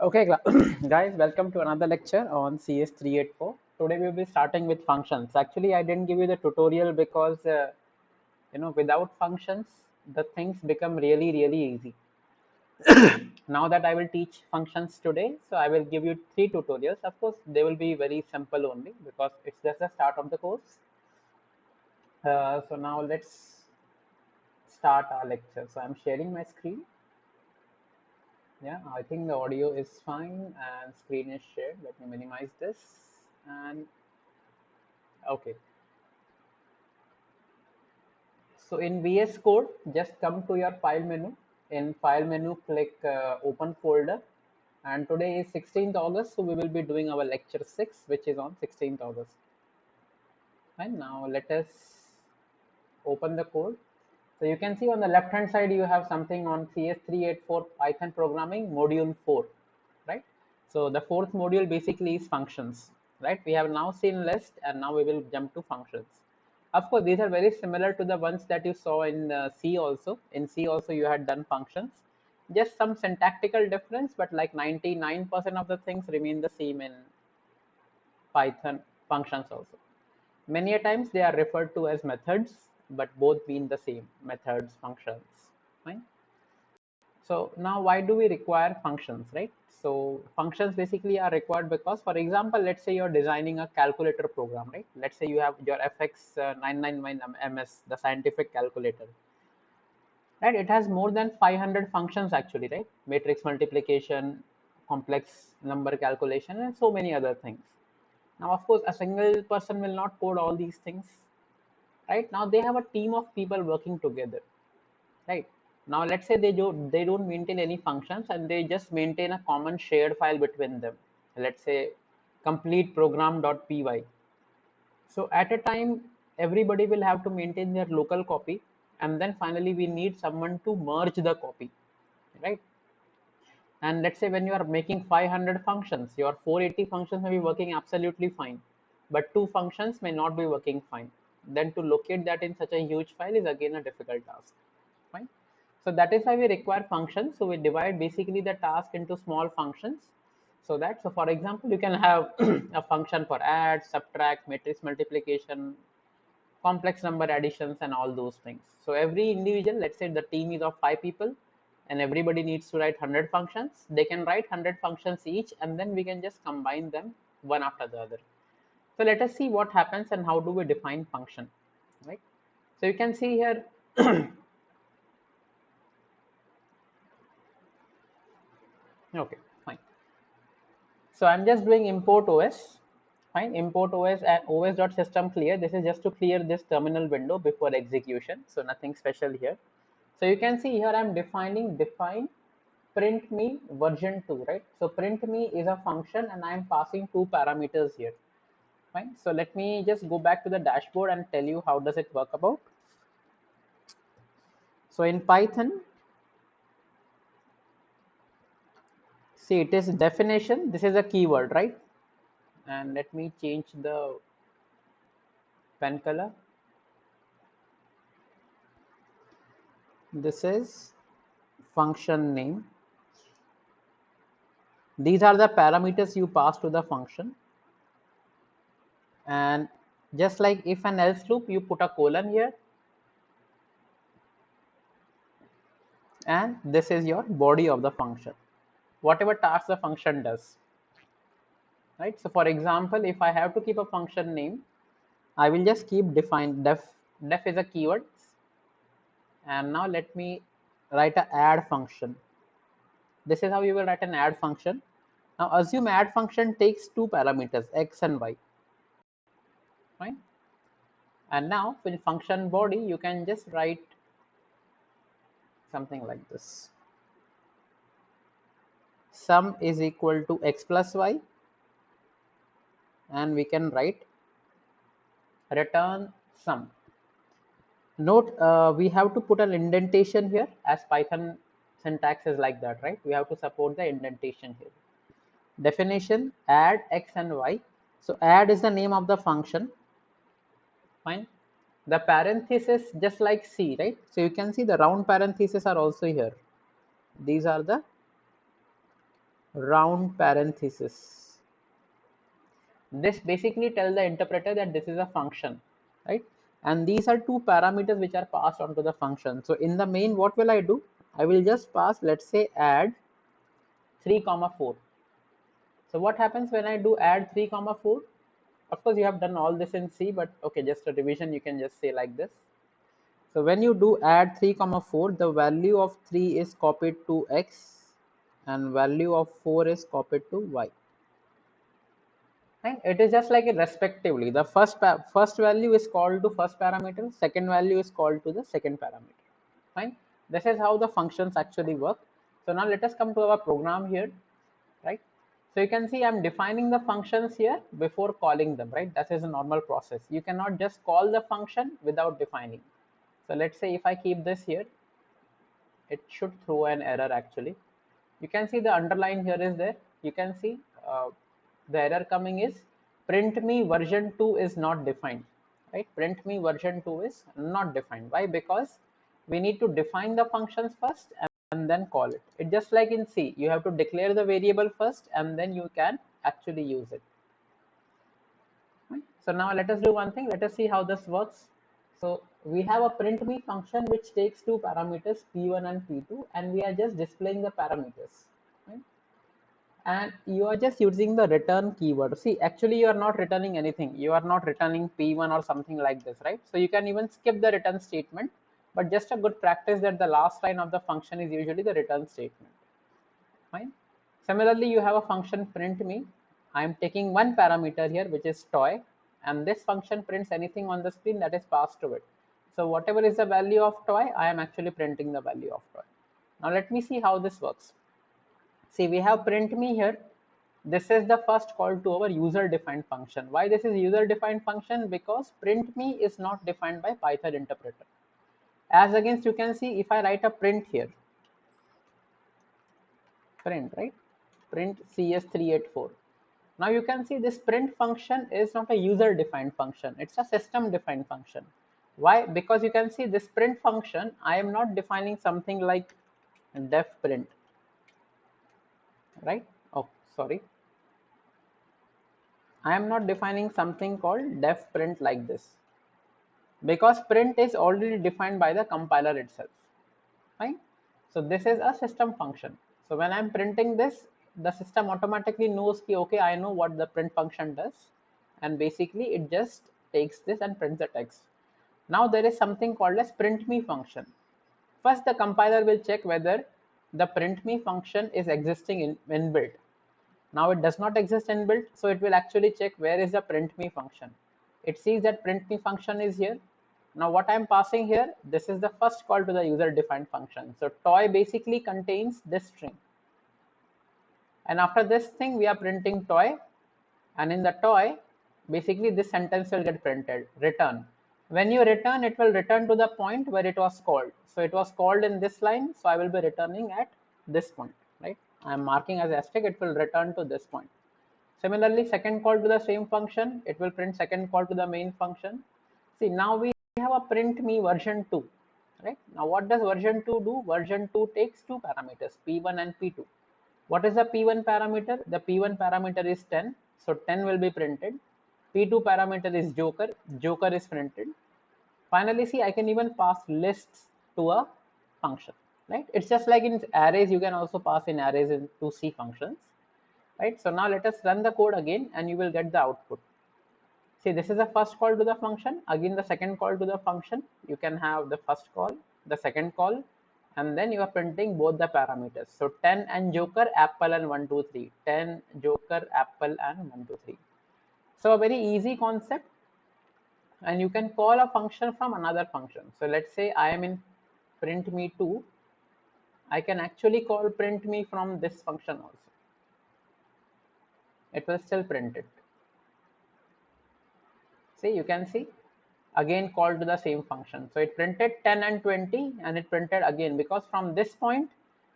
Okay, guys, welcome to another lecture on CS 384. Today we'll be starting with functions. Actually, I didn't give you the tutorial because without functions, the things become really, really easy. Now that I will teach functions today, so I will give you three tutorials. Of course, they will be very simple only because it's just the start of the course. So now let's start our lecture. So I'm sharing my screen. Yeah, I think the audio is fine and screen is shared. Let me minimize this and okay. So in VS Code, just come to your file menu. In file menu, click open folder. And today is 16th August, so we will be doing our lecture 6, which is on 16th August. And now let us open the code. So you can see on the left hand side, you have something on CS384 Python programming module 4, right? So the fourth module basically is functions, right? We have now seen list and now we will jump to functions. Of course, these are very similar to the ones that you saw in C also. In C also you had done functions. Just some syntactical difference, but like 99% of the things remain the same in Python functions also. Many a times they are referred to as methods, but both mean the same, methods, functions, right? So now why do we require functions, right? So functions basically are required because, for example, let's say you're designing a calculator program, right? Let's say you have your FX 999 MS, the scientific calculator, right? It has more than 500 functions actually, right? Matrix multiplication, complex number calculation, and so many other things. Now, of course, a single person will not code all these things, right? Now they have a team of people working together, right? Now let's say they don't maintain any functions and they just maintain a common shared file between them. Let's say complete program.py. So at a time, everybody will have to maintain their local copy, and then finally we need someone to merge the copy, right? And let's say when you are making 500 functions, your 480 functions may be working absolutely fine, but two functions may not be working fine. Then to locate that in such a huge file is again a difficult task, fine. So that is why we require functions. So we divide basically the task into small functions. So for example, you can have a function for add, subtract, matrix multiplication, complex number additions, and all those things. So every individual, let's say the team is of 5 people and everybody needs to write 100 functions, they can write 100 functions each, and then we can just combine them one after the other. So let us see what happens and how do we define function, right? So you can see here. Okay, fine. So I'm just doing import OS. Fine, import OS and os.system clear. This is just to clear this terminal window before execution. So nothing special here. So you can see here I'm defining define print me version 2, right? So print me is a function and I'm passing two parameters here. Fine. So let me just go back to the dashboard and tell you how does it work about. So in Python, see it is definition. This is a keyword, right? And let me change the pen color. This is function name. These are the parameters you pass to the function. And just like if and else loop, you put a colon here. And this is your body of the function. Whatever task the function does. Right? So for example, if I have to keep a function name, I will just keep define def is a keyword. And now let me write a add function. This is how you will write an add function. Now assume add function takes two parameters, x and y. Right? And now in function body, you can just write something like this. Sum is equal to x plus y, and we can write return sum. Note we have to put an indentation here, as Python syntax is like that, right? We have to support the indentation here. Definition add x and y. So add is the name of the function. Fine. The parenthesis just like C, right? So you can see the round parentheses are also here. These are the round parenthesis. This basically tells the interpreter that this is a function, right? And these are two parameters which are passed on to the function. So in the main, what will I do? I will just pass, let's say, add 3 comma 4. So what happens when I do add 3 comma 4? Of course, you have done all this in C, but okay, just a revision, you can just say like this. So when you do add 3 comma 4, the value of 3 is copied to X and value of 4 is copied to Y. And it is just like it respectively. The first value is called to first parameter, second value is called to the second parameter. Fine. This is how the functions actually work. So now let us come to our program here, right? So you can see I'm defining the functions here before calling them, right? That is a normal process. You cannot just call the function without defining. So let's say if I keep this here, it should throw an error actually. You can see the underline here is there. You can see the error coming is print me version 2 is not defined, right? Print me version 2 is not defined. Why? Because we need to define the functions first and then call it. It's just like in C, you have to declare the variable first and then you can actually use it. Right? So now let us do one thing. Let us see how this works. So we have a print me function which takes two parameters p1 and p2 and we are just displaying the parameters. Right? And you are just using the return keyword. See, actually you are not returning anything. You are not returning p1 or something like this, right? So you can even skip the return statement, but just a good practice that the last line of the function is usually the return statement. Fine. Similarly, you have a function print me. I am taking one parameter here, which is toy, and this function prints anything on the screen that is passed to it. So whatever is the value of toy, I am actually printing the value of toy. Now let me see how this works. See, we have print me here. This is the first call to our user defined function. Why this is user defined function? Because print me is not defined by Python interpreter. As against, you can see if I write a print here, print, right? Print CS384. Now you can see this print function is not a user defined function. It's a system defined function. Why? Because you can see this print function, I am not defining something like def print, right? Oh, sorry. I am not defining something called def print like this because print is already defined by the compiler itself, right? So this is a system function. So when I'm printing this, the system automatically knows ki, okay, I know what the print function does, and basically it just takes this and prints the text. Now there is something called as print me function. First, the compiler will check whether the print me function is existing in inbuilt. Now it does not exist inbuilt, so it will actually check where is the print me function. It sees that print me function is here. Now what I'm passing here, this is the first call to the user defined function. So toy basically contains this string. And after this thing, we are printing toy. And in the toy, basically this sentence will get printed, return. When you return, it will return to the point where it was called. So it was called in this line, so I will be returning at this point, right? I am marking as asterisk, it will return to this point. Similarly, second call to the same function, it will print second call to the main function. See, now we have a print me version 2, right? Now what does version 2 do? Version 2 takes two parameters, p1 and p2. What is the p1 parameter? The p1 parameter is 10, so 10 will be printed. P2 parameter is joker, joker is printed. Finally, see, I can even pass lists to a function, right? It's just like in arrays, you can also pass in arrays into C functions, right? So now let us run the code again and you will get the output. See, this is the first call to the function. Again, the second call to the function. You can have the first call, the second call, and then you are printing both the parameters. So 10 and joker, apple and 1, 2, 3. 10, joker, apple and 1, 2, 3. So a very easy concept. And you can call a function from another function. So let's say I am in print me 2. I can actually call print me from this function also. It will still print it. See, you can see again called to the same function. So it printed 10 and 20 and it printed again because from this point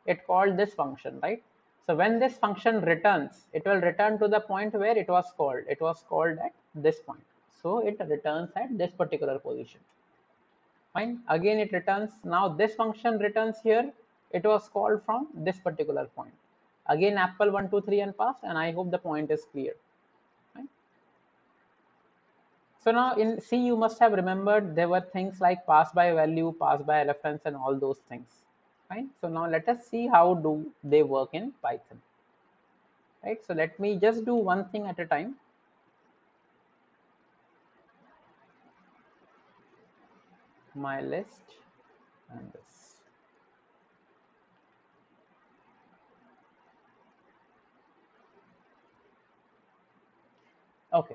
it called this function, right? So when this function returns, it will return to the point where it was called. It was called at this point. So it returns at this particular position. Fine. Again it returns. Now this function returns here. It was called from this particular point. Again, apple 1, 2, 3 and passed, and I hope the point is clear. Right? So now in C, you must have remembered there were things like pass by value, pass by reference, and all those things. Fine. So now let us see how do they work in Python. Right. So let me just do one thing at a time. My list and this. Okay.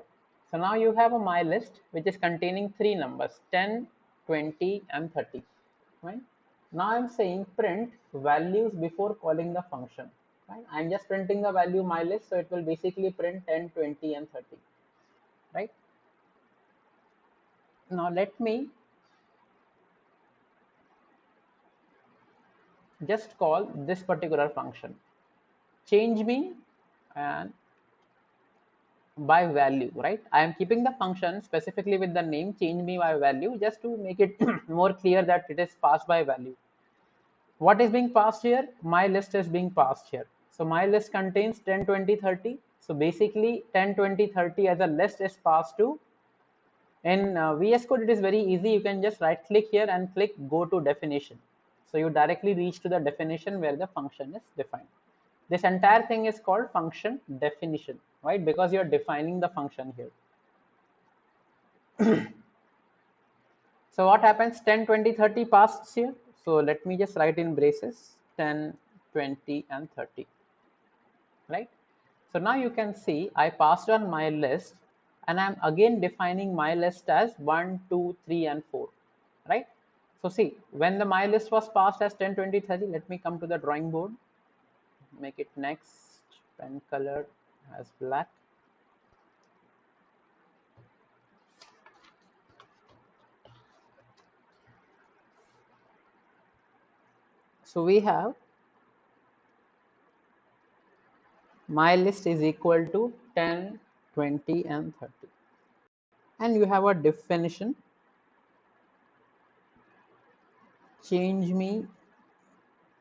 So now you have a my list which is containing three numbers 10, 20, and 30. Right. Now I'm saying print values before calling the function. Right. I'm just printing the value my list, so it will basically print 10, 20, and 30. Right. Now let me just call this particular function change me and by value, right? I am keeping the function specifically with the name change me by value just to make it more clear that it is passed by value. What is being passed here? My list is being passed here. So my list contains 10, 20, 30. So basically 10, 20, 30 as a list is passed to. In VS Code, it is very easy. You can just right click here and click go to definition. So you directly reach to the definition where the function is defined. This entire thing is called function definition, right? Because you're defining the function here. So what happens 10, 20, 30 passes here. So let me just write in braces 10, 20, and 30, right? So now you can see I passed on my list and I'm again defining my list as 1, 2, 3, and 4, right? So see, when the my list was passed as 10, 20, 30, let me come to the drawing board, make it next pen color as black. So we have my list is equal to 10, 20, and 30. And you have a definition change me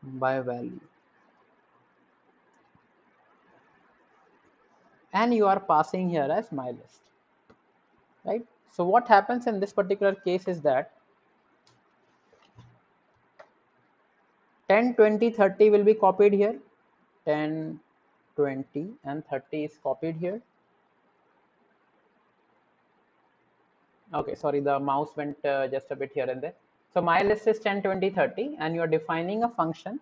by value. And you are passing here as my list, right? So what happens in this particular case is that 10, 20, 30 will be copied here. 10, 20, and 30 is copied here. Okay, sorry, the mouse went just a bit here and there. So my list is 10, 20, 30, and you are defining a function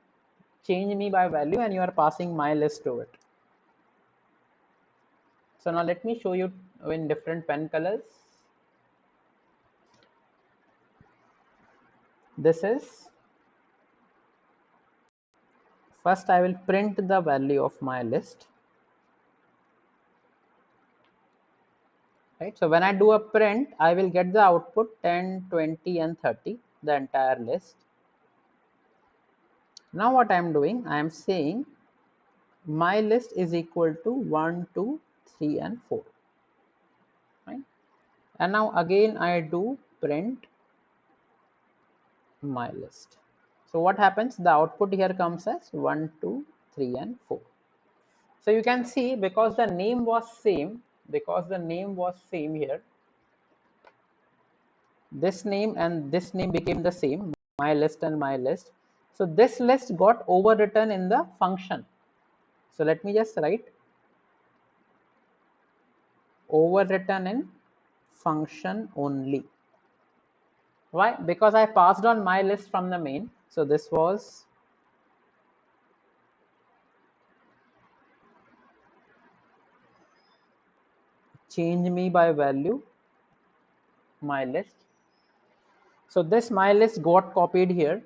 change me by value, and you are passing my list to it. So now let me show you in different pen colors. This is first I will print the value of my list. Right. So when I do a print, I will get the output 10, 20, and 30, the entire list. Now what I am doing, I am saying my list is equal to 1, 2, 3, and 4. Right. And now again I do print my list. So what happens? The output here comes as 1, 2, 3, and 4. So you can see because the name was same, here, this name and this name became the same, my list and my list. So this list got overwritten in the function. So let me just write overwritten in function only. Why? Because I passed on my list from the main. So this was change me by value, my list. So this my list got copied here,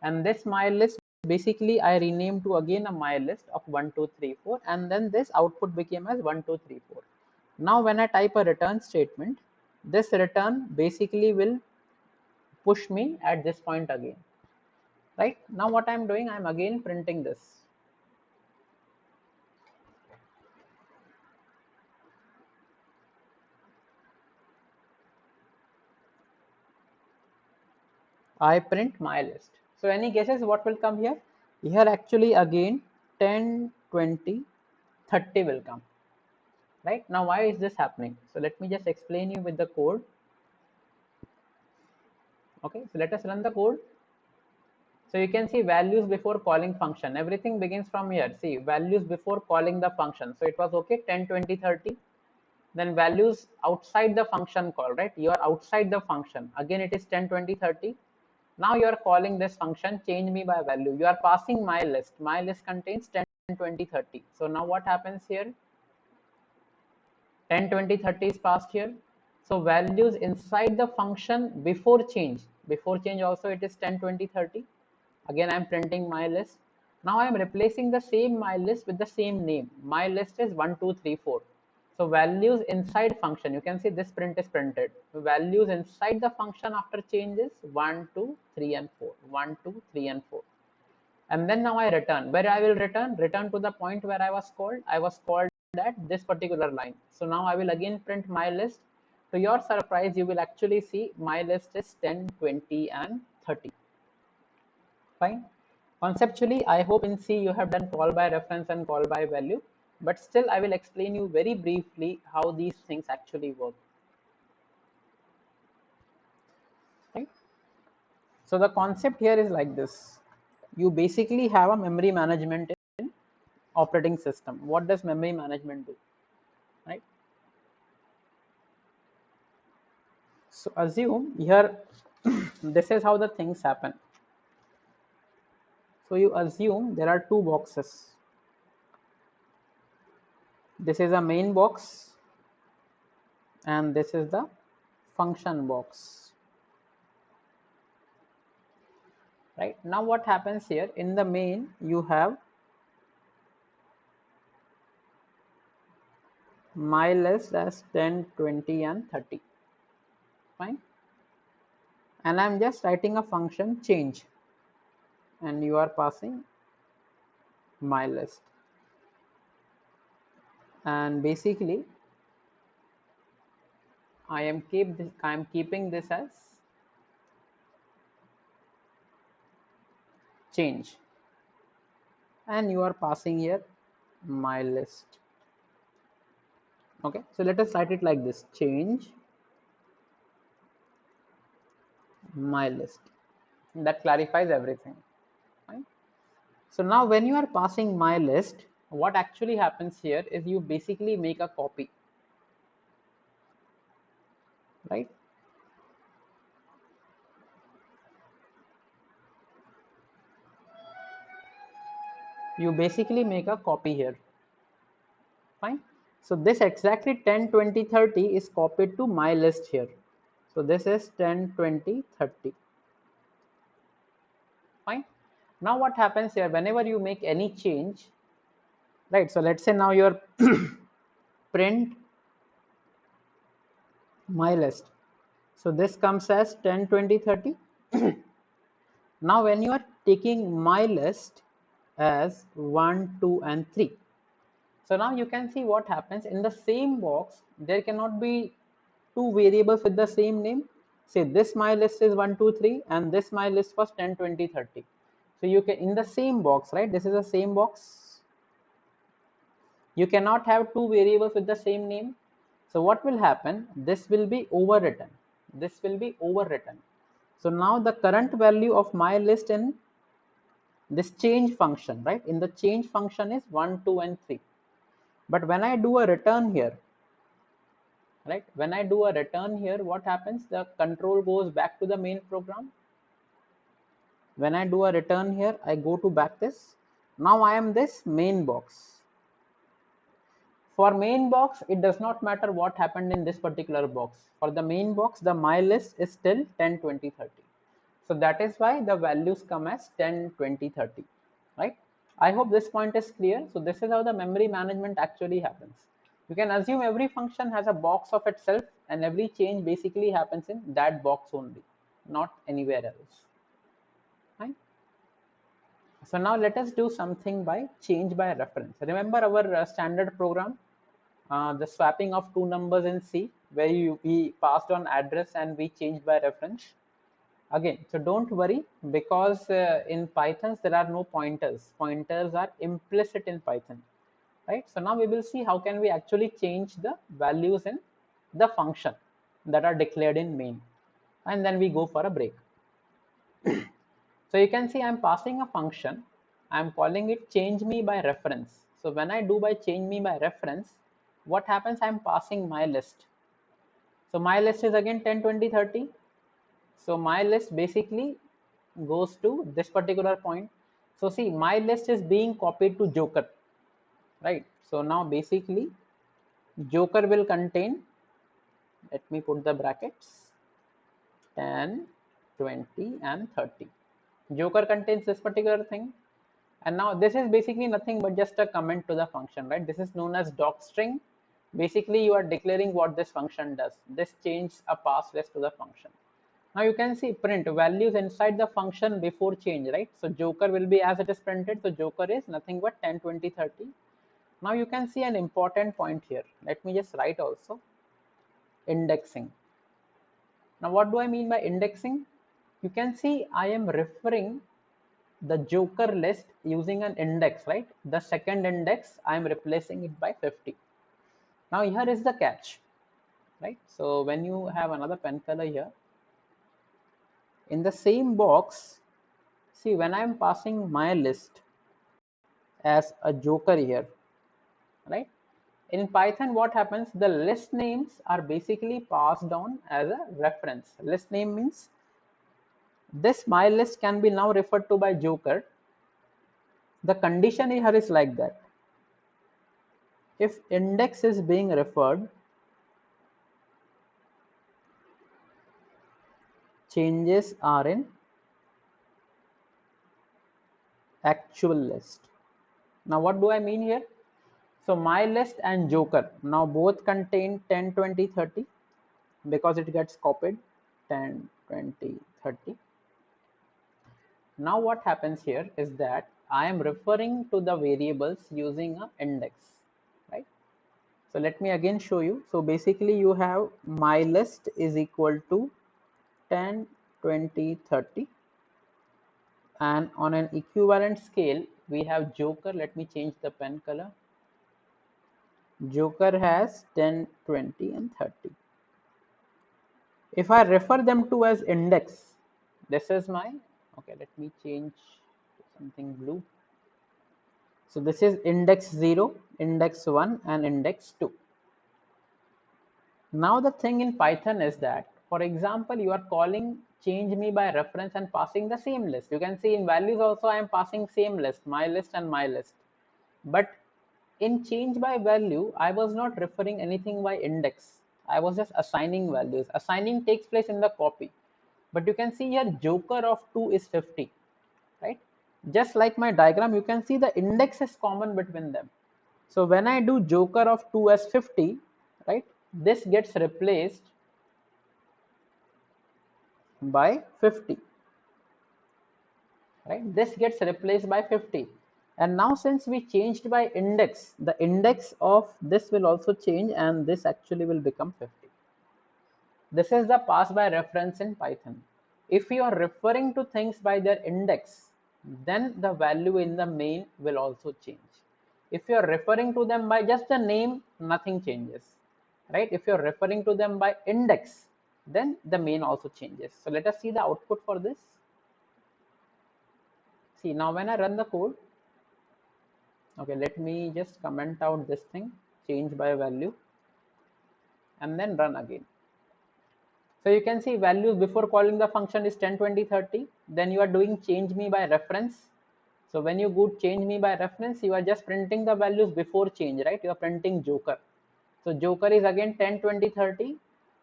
and this my list basically I renamed to again a my list of 1, 2, 3, 4, and then this output became as 1, 2, 3, 4. Now when I type a return statement, this return basically will push me at this point again. Right now what I'm doing, I'm again printing this. I print my list. So any guesses what will come here? Here actually again 10, 20, 30 will come. Right now, why is this happening? So let me just explain you with the code. Okay, so let us run the code. So you can see values before calling function. Everything begins from here. See, values before calling the function. So it was okay, 10, 20, 30. Then values outside the function call, right? You are outside the function. Again, it is 10, 20, 30. Now you are calling this function change me by value. You are passing my list. My list contains 10, 20, 30. So now what happens here? 10, 20, 30 is passed here. So values inside the function before change. Before change also it is 10, 20, 30. Again, I am printing my list. Now I am replacing the same my list with the same name. My list is 1, 2, 3, 4. So values inside function, you can see this print is printed. Values inside the function after change is 1, 2, 3 and 4. 1, 2, 3 and 4. And then now I return. Where I will return to the point where I was called. I was called at this particular line. So now I will again print my list. To your surprise, you will actually see my list is 10, 20 and 30. Fine. Conceptually, I hope in C you have done call by reference and call by value, but still I will explain you very briefly how these things actually work. Right. So the concept here is like this. You basically have a memory management in operating system. What does memory management do? Right. So assume here this is how the things happen. So you assume there are two boxes. This is a main box and this is the function box. Right now what happens here, in the main you have my list as 10, 20 and 30. Fine. And I'm just writing a function change and you are passing my list. And basically I am keeping this as change and you are passing here my list. Okay, so let us write it like this, change my list. That clarifies everything. Fine. So now when you are passing my list, what actually happens here is you basically make a copy, right? You basically make a copy here. Fine. So this exactly 10, 20, 30 is copied to my list here. So this is 10, 20, 30. Fine. Now what happens here, whenever you make any change, right? So let's say now your print my list. So this comes as 10, 20, 30. Now when you are taking my list as 1, 2 and 3. So now you can see what happens in the same box. There cannot be two variables with the same name. Say this my list is 1, 2, 3 and this my list was 10, 20, 30. So you can, in the same box, right? This is the same box. You cannot have two variables with the same name. So what will happen? This will be overwritten. This will be overwritten. So now the current value of my list in this change function, right? In the change function is 1, 2 and 3. But when I do a return here, right? When I do a return here, what happens? The control goes back to the main program. When I do a return here, I go to back this. Now I am this main box. For main box, it does not matter what happened in this particular box. For the main box, the my list is still 10, 20, 30. So that is why the values come as 10, 20, 30, right? I hope this point is clear. So this is how the memory management actually happens. You can assume every function has a box of itself and every change basically happens in that box only, not anywhere else. Right? So now let us do something by change by reference. Remember our standard program, the swapping of two numbers in C, where we passed on address and we changed by reference. Again, so don't worry, because in Python there are no pointers. Pointers are implicit in Python, right? So now we will see how can we actually change the values in the function that are declared in main, and then we go for a break. So you can see I'm passing a function. I'm calling it change me by reference. So when I do by change me by reference, what happens? I'm passing my list. So my list is again 10, 20, 30. So my list basically goes to this particular point. So see, my list is being copied to Joker, right? So now basically Joker will contain, let me put the brackets, 10, 20 and 30. Joker contains this particular thing. And now this is basically nothing but just a comment to the function, right? This is known as docstring. Basically, you are declaring what this function does. This changes a pass list to the function. Now you can see print values inside the function before change, right? So Joker will be as it is printed. So Joker is nothing but 10, 20, 30. Now you can see an important point here. Let me just write also indexing. Now what do I mean by indexing? You can see I am referring the Joker list using an index, right? The second index, I am replacing it by 50. Now here is the catch, right? So when you have another pen color here, in the same box, see when I am passing my list as a Joker here, right? In Python, what happens? The list names are basically passed on as a reference. List name means this my list can be now referred to by Joker. The condition here is like that. If index is being referred, changes are in actual list. Now what do I mean here? So my list and Joker now both contain 10, 20, 30 because it gets copied 10, 20, 30. Now what happens here is that I am referring to the variables using an index, right? So let me again show you. So basically you have my list is equal to 10, 20, 30, and on an equivalent scale we have Joker. Let me change the pen color. Joker has 10, 20 and 30. If I refer them to as index, this is my, okay, let me change to something blue. So this is index 0, index 1 and index 2. Now the thing in Python is that, for example, you are calling change me by reference and passing the same list. You can see in values also I am passing same list, my list and my list. But in change by value, I was not referring anything by index. I was just assigning values. Assigning takes place in the copy. But you can see here Joker of 2 is 50, right? Just like my diagram, you can see the index is common between them. So when I do Joker of 2 as 50, right, this gets replaced by 50, right? This gets replaced by 50. And now since we changed by index, the index of this will also change and this actually will become 50. This is the pass by reference in Python. If you are referring to things by their index, then the value in the main will also change. If you are referring to them by just the name, nothing changes, right? If you're referring to them by index, then the main also changes. So let us see the output for this. See, now when I run the code, okay, let me just comment out this thing, change by value, and then run again. So you can see values before calling the function is 10, 20, 30. Then you are doing change me by reference. So when you go change me by reference, you are just printing the values before change, right? You are printing Joker. So Joker is again 10, 20, 30.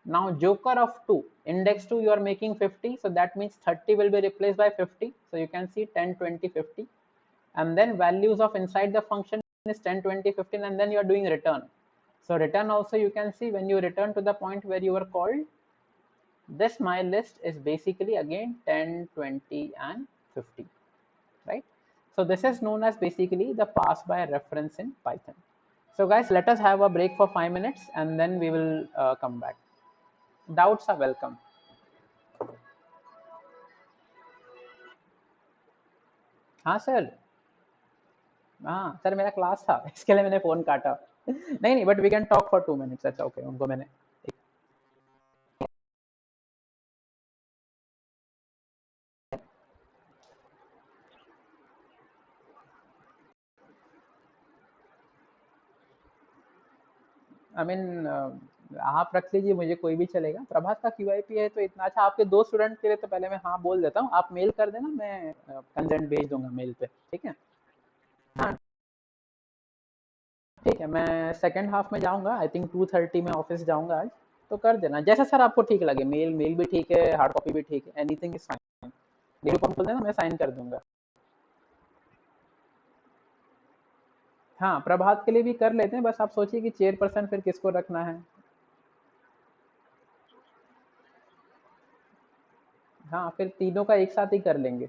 Now Joker of 2, index 2 you are making 50. So that means 30 will be replaced by 50. So you can see 10, 20, 50. And then values of inside the function is 10, 20, 15, and then you are doing return. So return also you can see when you return to the point where you are called, this my list is basically again 10, 20 and 50, right? So this is known as basically the pass by reference in Python. So guys, let us have a break for 5 minutes and then we will come back. Doubts are welcome. हाँ sir. हाँ sir, मेरा class था इसके लिए मैंने phone काटा। नहीं नहीं, but we can talk for 2 minutes. अच्छा ओके, उनको मैंने। आई मीन आप रख लीजिए, मुझे कोई भी चलेगा। प्रभात का क्यूआईपी है तो इतना अच्छा। आपके दो स्टूडेंट के लिए तो पहले मैं हाँ बोल देता हूँ, आप मेल कर देना, मैं कंसेंट भेज दूंगा मेल पे, ठीक है। हाँ ठीक है, मैं सेकंड हाफ में जाऊंगा, आई थिंक 2:30 में ऑफिस जाऊंगा आज। तो कर देना जैसा सर आपको ठीक लगे, मेल मेल भी ठीक है, हार्ड कॉपी भी ठीक है, एनीथिंग इज फाइन। मेरे को बोल देना, मैं साइन कर दूंगा। हाँ प्रभात के लिए भी कर लेते हैं, बस आप सोचिए कि चेयरपर्सन फिर किसको रखना है। हाँ फिर तीनों का एक साथ ही कर लेंगे,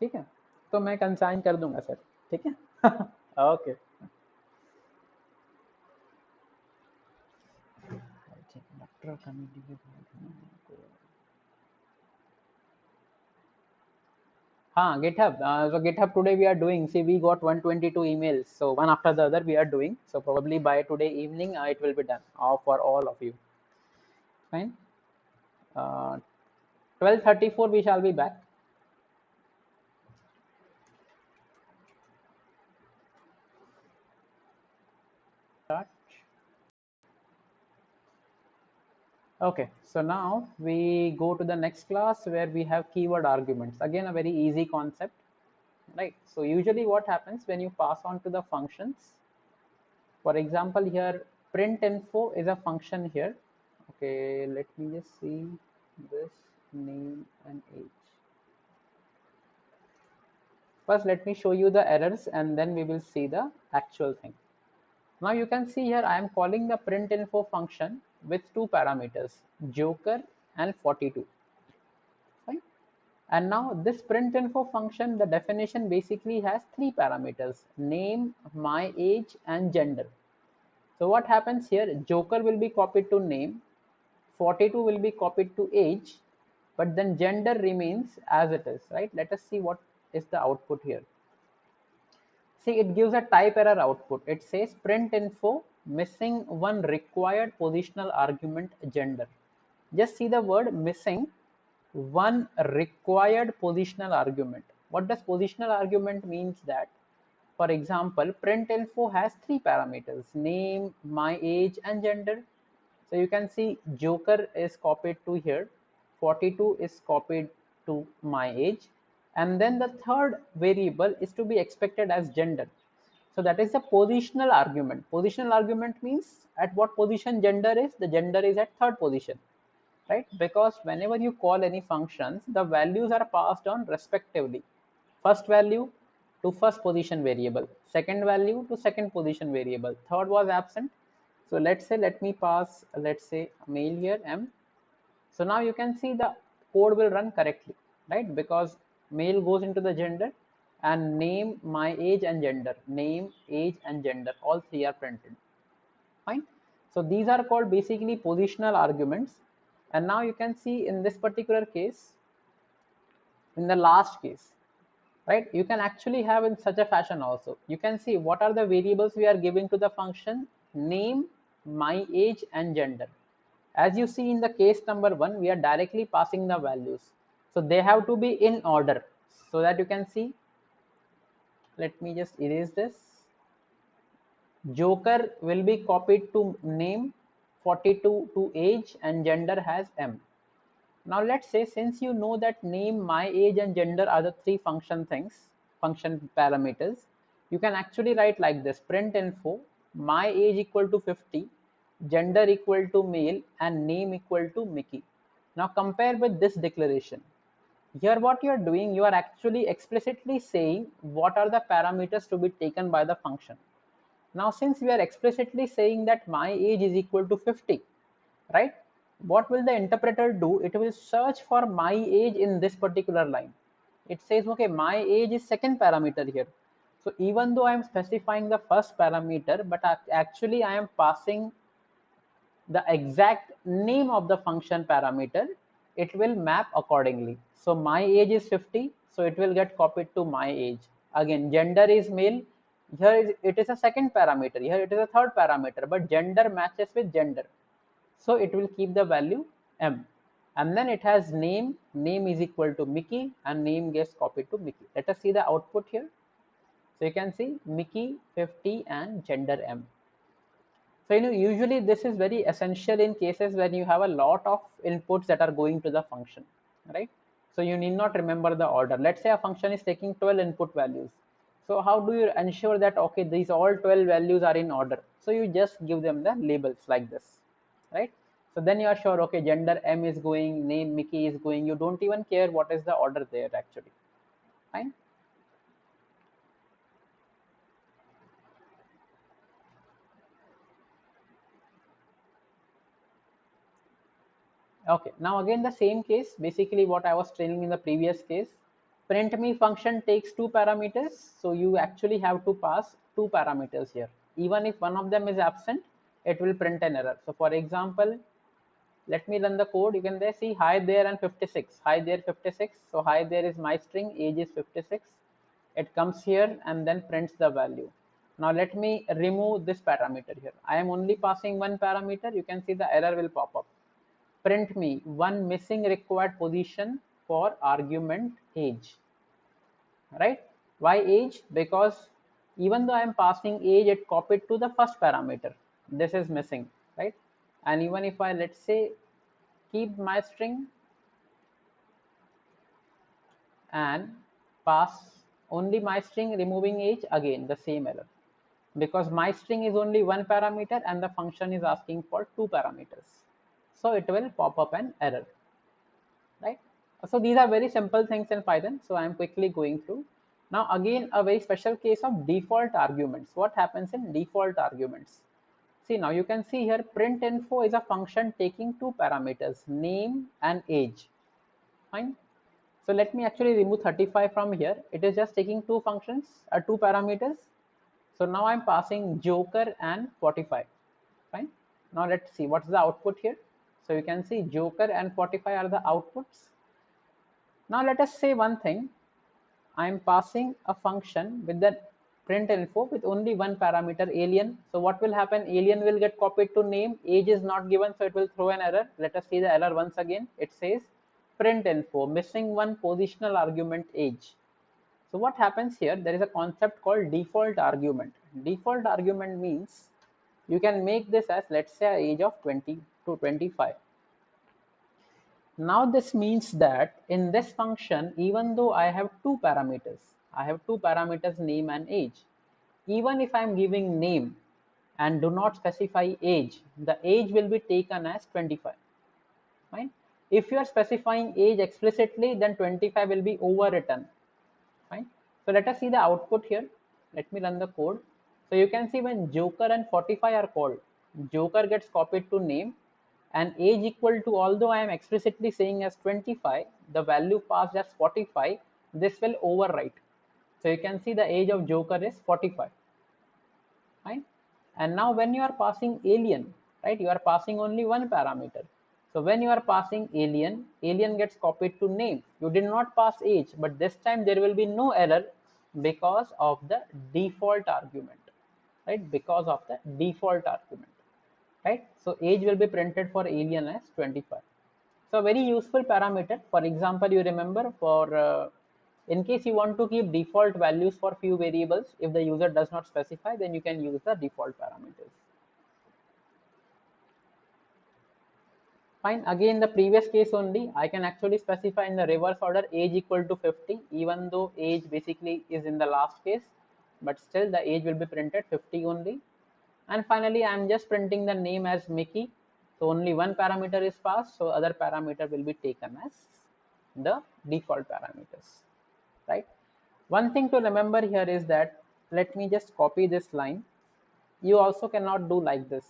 ठीक है। तो मैं कंसाइन कर दूंगा सर, ठीक है। ओके। डॉक्टर कमेटी के हाँ GitHub. So GitHub today we are doing. See, we got 122 emails, so one after the other we are doing. So probably by today evening it will be done for all of you. Fine. 12:34 we shall be back. Start. Okay, so now we go to the next class where we have keyword arguments. Again, a very easy concept, right? So usually what happens when you pass on to the functions, for example here print info is a function here. Okay, let me just see this name and age. First let me show you the errors and then we will see the actual thing. Now you can see here I am calling the print info function with two parameters, joker and 42. Fine. And now this print info function, the definition basically has three parameters, name, my age and gender. So what happens here, joker will be copied to name, 42 will be copied to age, but then gender remains as it is, right? Let us see what is the output here. See, it gives a type error output. It says print info missing one required positional argument gender. Just see the word missing one required positional argument. What does positional argument means? That for example print info has three parameters, name, my age and gender. So you can see joker is copied to here, 42 is copied to my age, and then the third variable is to be expected as gender. So that is a positional argument. Positional argument means at what position gender is, the gender is at third position, right? Because whenever you call any functions, the values are passed on respectively. First value to first position variable, second value to second position variable, third was absent. So let's say, let me pass, let's say male here M. So now you can see the code will run correctly, right? Because male goes into the gender and name, my age and gender, name, age and gender, all three are printed. Fine. So these are called basically positional arguments. And now you can see in this particular case, in the last case, right, you can actually have in such a fashion also. You can see what are the variables we are giving to the function, name, my age and gender. As you see in the case number 1, we are directly passing the values, so they have to be in order, so that you can see. Let me just erase this. Joker will be copied to name, 42 to age and gender has M. Now let's say, since you know that name, my age and gender are the three function things, function parameters, you can actually write like this, print info my age equal to 50, gender equal to male and name equal to Mickey. Now compare with this declaration. Here what you are doing, you are actually explicitly saying what are the parameters to be taken by the function. Now since we are explicitly saying that my age is equal to 50, right, what will the interpreter do? It will search for my age in this particular line. It says, okay, my age is second parameter here. So even though I am specifying the first parameter, but actually I am passing the exact name of the function parameter, it will map accordingly. So my age is 50, so it will get copied to my age. Again, gender is male. Here it is a second parameter. Here it is a third parameter, but gender matches with gender. So it will keep the value M. And then it has name. Name is equal to Mickey, and name gets copied to Mickey. Let us see the output here. So you can see Mickey 50 and gender M. So usually this is very essential in cases when you have a lot of inputs that are going to the function, right? So you need not remember the order. Let's say a function is taking 12 input values. So how do you ensure that, okay, these all 12 values are in order? So you just give them the labels like this, right? So then you are sure, okay, gender M is going, name Mickey is going. You don't even care what is the order there actually. Fine. Okay, now again the same case, basically what I was training in the previous case. Print me function takes two parameters, so you actually have to pass two parameters here. Even if one of them is absent, it will print an error. So for example, let me run the code. You can there see hi there and 56. Hi there 56. So hi there is my string, age is 56. It comes here and then prints the value. Now let me remove this parameter here. I am only passing one parameter. You can see the error will pop up. Print me one missing required position for argument age, right? Why age? Because even though I am passing age, it copied to the first parameter. This is missing, right? And even if I, let's say, keep my string and pass only my string removing age, again the same error, because my string is only one parameter and the function is asking for two parameters, so it will pop up an error, right? So these are very simple things in Python, so I am quickly going through. Now again, a very special case of default arguments. What happens in default arguments? See, now you can see here print info is a function taking two parameters, name and age. Fine. So let me actually remove 35 from here. It is just taking two functions, two parameters. So now I'm passing Joker and 45. Fine. Now let's see what's the output here. So you can see Joker and 45 are the outputs. Now let us say one thing. I am passing a function with the print info with only one parameter, alien. So what will happen? Alien will get copied to name. Age is not given, so it will throw an error. Let us see the error once again. It says print info missing one positional argument age. So what happens here? There is a concept called default argument. Default argument means you can make this as, let's say, an age of 20 to 25. Now this means that in this function, even though I have two parameters, name and age. Even if I am giving name and do not specify age, the age will be taken as 25. Fine. If you are specifying age explicitly, then 25 will be overwritten. Fine. So let us see the output here. Let me run the code. So you can see when Joker and 45 are called, Joker gets copied to name and age equal to, although I am explicitly saying as 25, the value passed as 45, this will overwrite. So you can see the age of Joker is 45. Fine. And now when you are passing alien, right, you are passing only one parameter. So when you are passing alien, alien gets copied to name. You did not pass age, but this time there will be no error because of the default argument, right? Because of the default argument, right? So age will be printed for alien as 25. So very useful parameter. For example, you remember for in case you want to keep default values for few variables, if the user does not specify, then you can use the default parameters. Fine. Again, the previous case only, I can actually specify in the reverse order age equal to 50, even though age basically is in the last case, but still the age will be printed 50 only. And finally, I am just printing the name as Mickey. So only one parameter is passed, so other parameter will be taken as the default parameters, right? One thing to remember here is that, let me just copy this line. You also cannot do like this.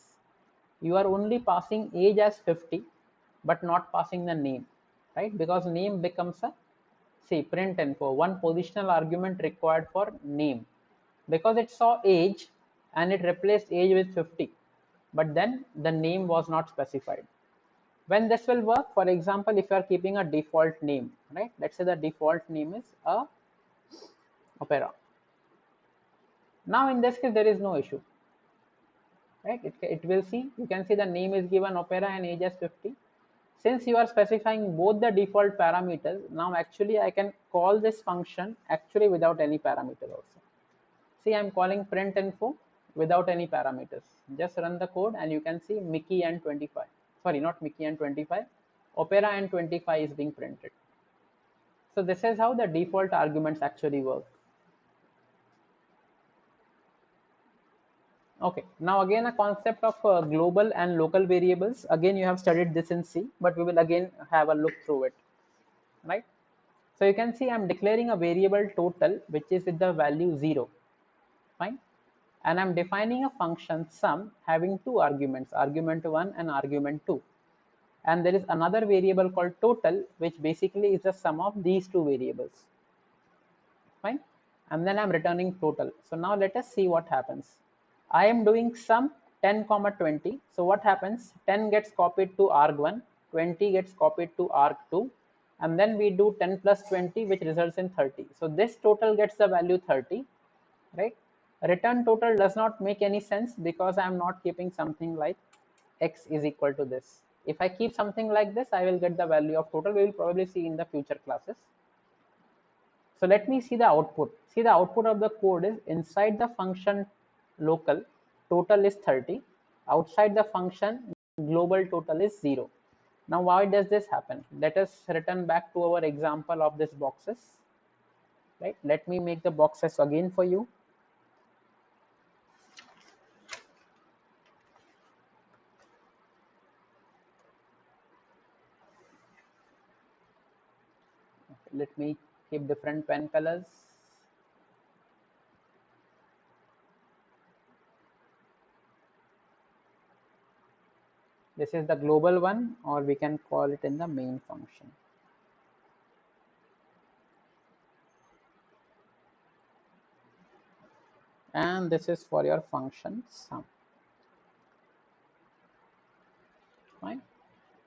You are only passing age as 50, but not passing the name, right? Because name becomes a, say, print info, one positional argument required for name, because it saw age and it replaced age with 50, but then the name was not specified. When this will work, for example, if you are keeping a default name, right? Let's say the default name is a Opera. Now in this case, there is no issue, right? It will see, you can see the name is given Opera and age as 50. Since you are specifying both the default parameters, now actually I can call this function actually without any parameter also. See, I'm calling print info without any parameters. Just run the code and you can see Mickey and 25. Sorry, not Mickey and 25. Opera and 25 is being printed. So this is how the default arguments actually work. Okay, now again a concept of global and local variables. Again, you have studied this in C, but we will again have a look through it, right? So you can see I'm declaring a variable total, which is with the value 0, fine. And I'm defining a function sum having two arguments, argument 1 and argument 2. And there is another variable called total, which basically is the sum of these two variables, fine. And then I'm returning total. So now let us see what happens. I am doing sum 10 comma 20. So what happens? 10 gets copied to arg1, 20 gets copied to arg2, and then we do 10 plus 20, which results in 30. So this total gets the value 30, right? Return total does not make any sense because I am not keeping something like x is equal to this. If I keep something like this, I will get the value of total. We will probably see in the future classes. So let me see the output. See, the output of the code is inside the function local, total is 30. Outside the function, global total is 0. Now, why does this happen? Let us return back to our example of this boxes. Right? Let me make the boxes again for you. Let me keep different pen colors. This is the global one, or we can call it in the main function. And this is for your function sum. Fine.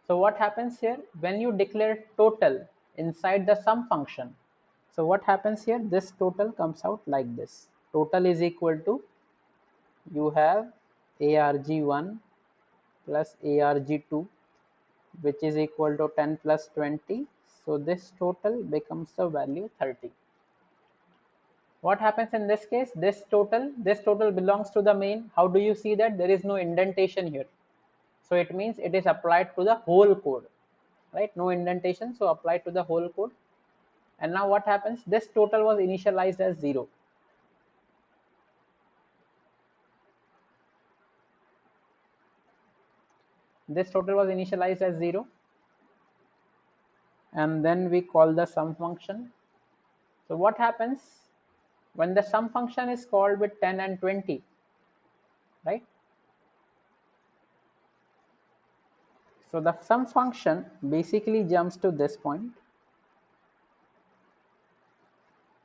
So what happens here when you declare total inside the sum function? So what happens here? This total comes out like this. Total is equal to, you have arg1 plus arg2, which is equal to 10 plus 20. So this total becomes the value 30. What happens in this case? This total belongs to the main. How do you see that? There is no indentation here. So it means it is applied to the whole code, right? No indentation, so applied to the whole code. And now what happens? This total was initialized as 0. This total was initialized as 0. And then we call the sum function. So what happens when the sum function is called with 10 and 20, right? So the sum function basically jumps to this point.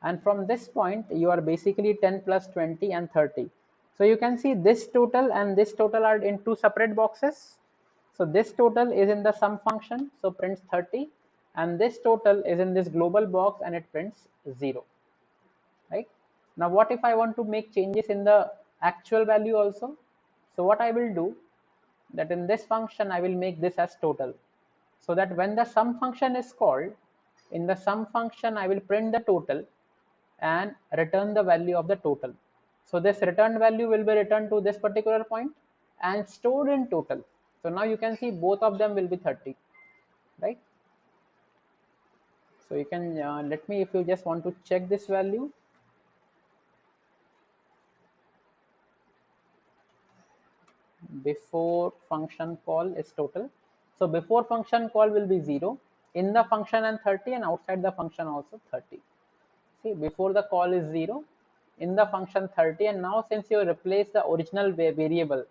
And from this point, you are basically 10 plus 20 and 30. So you can see this total and this total are in two separate boxes. So this total is in the sum function, so prints 30, and this total is in this global box and it prints 0, right? Now what if I want to make changes in the actual value also? So what I will do, that in this function I will make this as total, so that when the sum function is called, in the sum function I will print the total and return the value of the total. So this returned value will be returned to this particular point and stored in total. So now you can see both of them will be 30, right? So you can let me, if you just want to check this value, before function call is total. So before function call will be 0, in the function and 30, and outside the function also 30. See, before the call is 0, in the function 30, and now since you replace the original variable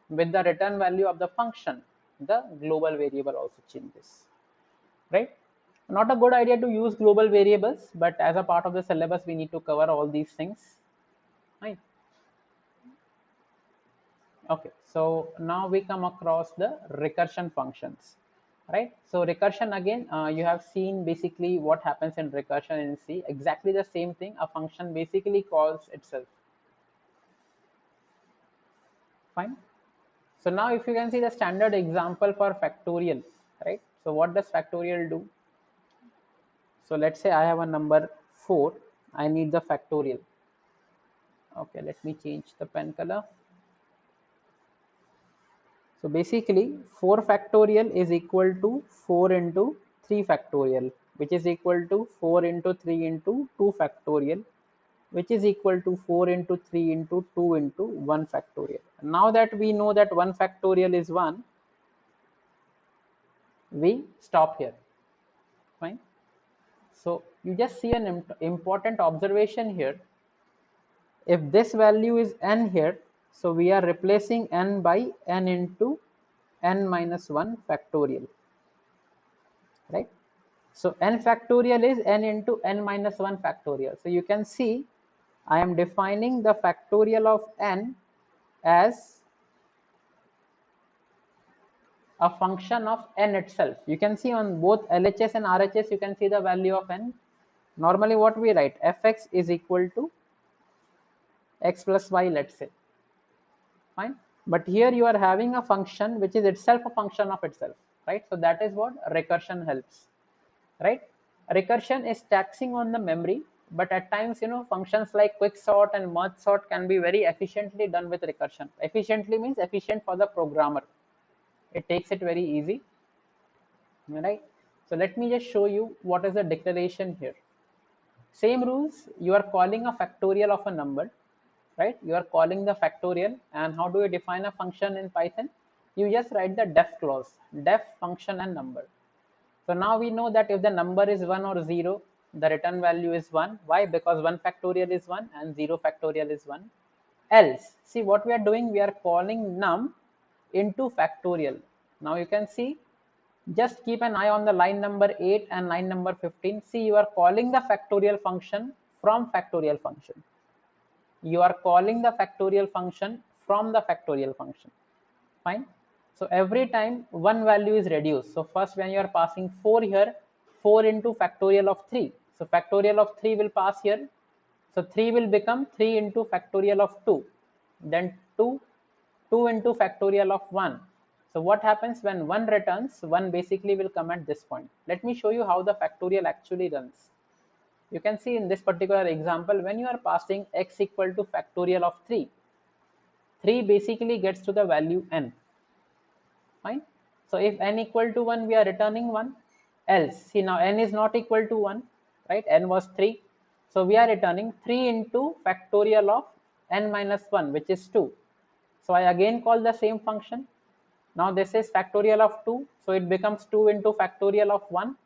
with the return value of the function, the global variable also changes, right? Not a good idea to use global variables, but as a part of the syllabus we need to cover all these things, right? Okay, so now we come across the recursion functions. right? So recursion again, you have seen basically what happens in recursion in C. Exactly the same thing. A function basically calls itself. Fine. So now if you can see the standard example for factorial, right? So what does factorial do? So let's say I have a number 4. I need the factorial. Okay, let me change the pen color. So basically 4 factorial is equal to 4 into 3 factorial, which is equal to 4 into 3 into 2 factorial, which is equal to 4 into 3 into 2 into 1 factorial. Now that we know that 1 factorial is 1, we stop here. Fine. So you just see an important observation here. If this value is n here, so we are replacing n by n into n minus 1 factorial, right? So n factorial is n into n minus 1 factorial. So you can see I am defining the factorial of n as a function of n itself. You can see on both LHS and RHS, you can see the value of n. Normally what we write, fx is equal to x plus y, let's say. Fine. But here you are having a function which is itself a function of itself, right? So that is what recursion helps, right? Recursion is taxing on the memory, but at times, functions like quicksort and merge sort can be very efficiently done with recursion. Efficiently means efficient for the programmer. It takes it very easy, right? So let me just show you what is the declaration here. Same rules, you are calling a factorial of a number, right? You are calling the factorial, and how do you define a function in Python? You just write the def clause, def function and number. So now we know that if the number is 1 or 0, the return value is 1. Why? Because 1 factorial is 1 and 0 factorial is 1. Else, see what we are doing, we are calling num into factorial. Now you can see, just keep an eye on the line number 8 and line number 15. See, you are calling the factorial function from factorial function. You are calling the factorial function from the factorial function. Fine. So every time one value is reduced. So first when you are passing 4 here, 4 into factorial of 3. So factorial of 3 will pass here. So 3 will become 3 into factorial of 2. Then 2 into factorial of 1. So what happens when 1 returns? 1 basically will come at this point. Let me show you how the factorial actually runs. You can see in this particular example, when you are passing x equal to factorial of 3, 3 basically gets to the value n. Fine. So if n equal to 1, we are returning 1. Else, see now n is not equal to 1, right? N was 3. So we are returning 3 into factorial of n minus 1, which is 2. So I again call the same function. Now this is factorial of 2. So it becomes 2 into factorial of 1,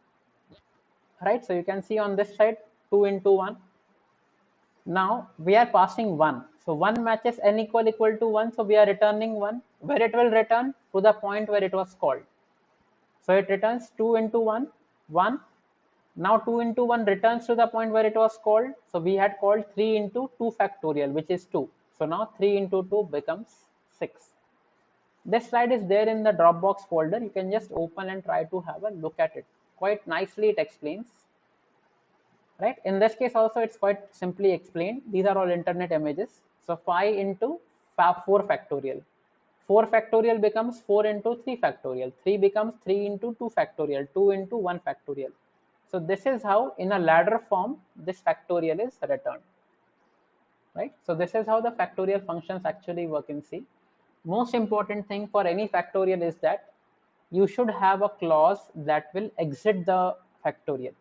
right? So you can see on this side 2 into 1. Now we are passing 1. So 1 matches n equal to 1. So we are returning 1. Where it will return? To the point where it was called. So it returns 2 into 1, 1. Now 2 into 1 returns to the point where it was called. So we had called 3 into 2 factorial, which is 2. So now 3 into 2 becomes 6. This slide is there in the Dropbox folder. You can just open and try to have a look at it. Quite nicely it explains. Right? In this case also it's quite simply explained. These are all internet images. So 5 into 4 factorial. 4 factorial becomes 4 into 3 factorial. 3 becomes 3 into 2 factorial. 2 into 1 factorial. So this is how in a ladder form this factorial is returned. Right? So this is how the factorial functions actually work in C. Most important thing for any factorial is that you should have a clause that will exit the factorial.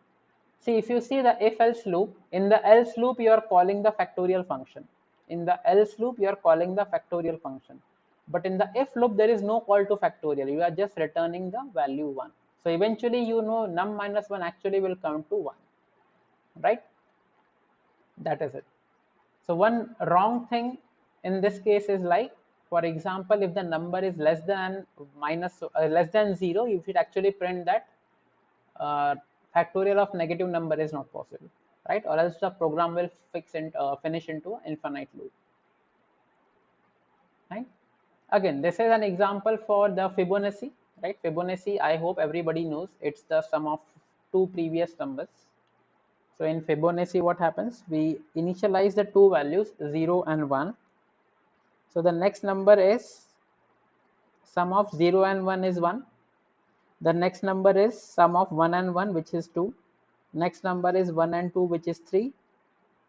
See, if you see the if-else loop, in the else loop you are calling the factorial function. In the else loop you are calling the factorial function. But in the if loop there is no call to factorial. You are just returning the value 1. So eventually num minus 1 actually will come to 1. Right? That is it. So one wrong thing in this case is like, for example, if the number is less than 0, you should actually print that factorial of negative number is not possible, right? Or else the program will finish into an infinite loop. Right? Again, this is an example for the Fibonacci, right? Fibonacci, I hope everybody knows, it's the sum of two previous numbers. So in Fibonacci, what happens? We initialize the two values 0 and 1. So the next number is sum of 0 and 1 is 1. The next number is sum of 1 and 1, which is 2. Next number is 1 and 2, which is 3.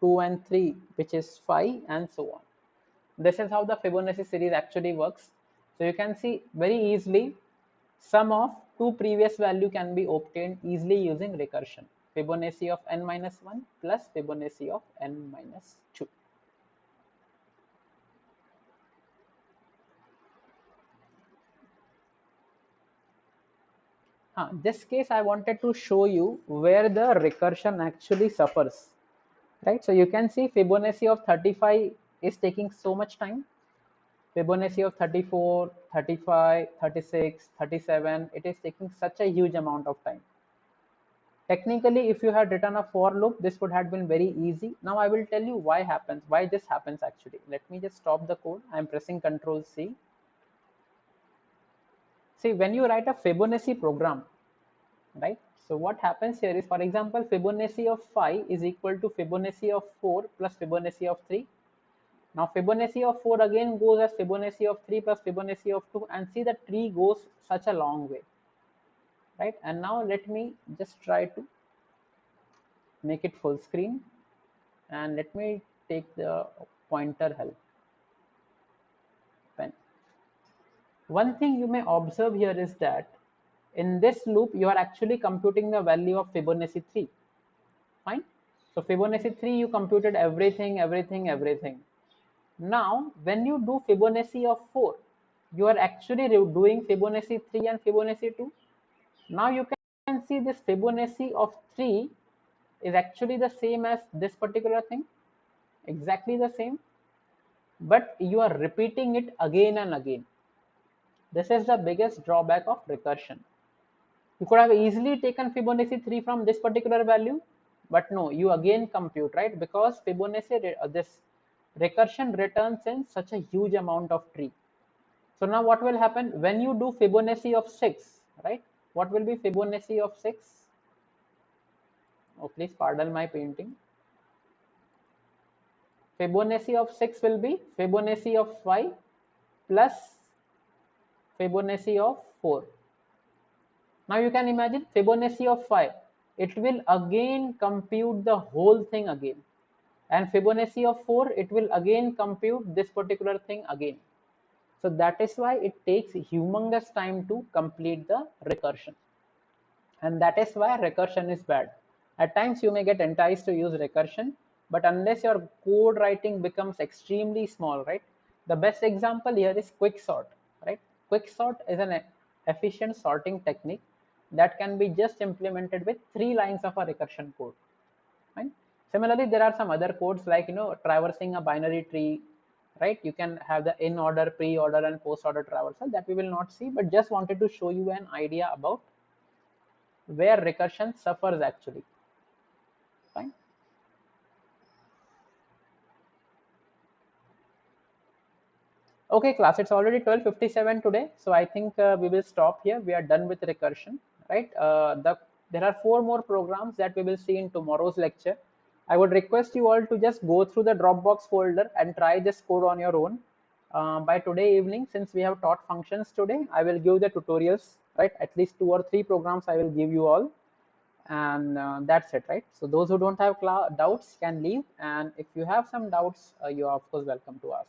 2 and 3, which is 5, and so on. This is how the Fibonacci series actually works. So you can see very easily sum of two previous value can be obtained easily using recursion. Fibonacci of n minus 1 plus Fibonacci of n minus 2. This case I wanted to show you where the recursion actually suffers, right? So you can see Fibonacci of 35 is taking so much time. Fibonacci of 34, 35, 36, 37, it is taking such a huge amount of time. Technically, if you had written a for loop, this would have been very easy. Now I will tell you why this happens actually. Let me just stop the code. I'm pressing Ctrl C. See, when you write a Fibonacci program, right? So what happens here is, for example, Fibonacci of 5 is equal to Fibonacci of 4 plus Fibonacci of 3. Now Fibonacci of 4 again goes as Fibonacci of 3 plus Fibonacci of 2, and see the tree goes such a long way, right? And now let me just try to make it full screen, and let me take the pointer help pen. One thing you may observe here is that in this loop you are actually computing the value of Fibonacci 3. Fine. So Fibonacci 3, you computed everything. Now when you do Fibonacci of 4, you are actually doing Fibonacci 3 and Fibonacci 2. Now you can see this Fibonacci of 3 is actually the same as this particular thing, exactly the same, but you are repeating it again and again. This is the biggest drawback of recursion. You could have easily taken Fibonacci 3 from this particular value, but no, you again compute, right? Because Fibonacci, this recursion returns in such a huge amount of tree. So now what will happen when you do Fibonacci of 6, right? What will be Fibonacci of 6? Oh, please pardon my painting. Fibonacci of 6 will be Fibonacci of 5 plus Fibonacci of 4. Now you can imagine Fibonacci of 5. It will again compute the whole thing again. And Fibonacci of 4, it will again compute this particular thing again. So that is why it takes humongous time to complete the recursion. And that is why recursion is bad. At times you may get enticed to use recursion, but unless your code writing becomes extremely small, right? The best example here is quicksort, right? Quicksort is an efficient sorting technique that can be just implemented with 3 lines of a recursion code. Right? Similarly, there are some other codes like, traversing a binary tree, right? You can have the in order, pre-order, and post-order traversal that we will not see, but just wanted to show you an idea about where recursion suffers actually. Fine. Okay, class, it's already 12:57 today, so I think we will stop here. We are done with recursion, right? There are 4 more programs that we will see in tomorrow's lecture. I would request you all to just go through the Dropbox folder and try this code on your own. By today evening, since we have taught functions today, I will give the tutorials, right? At least 2 or 3 programs I will give you all, and that's it, right? So those who don't have doubts can leave, and if you have some doubts, you are of course welcome to ask.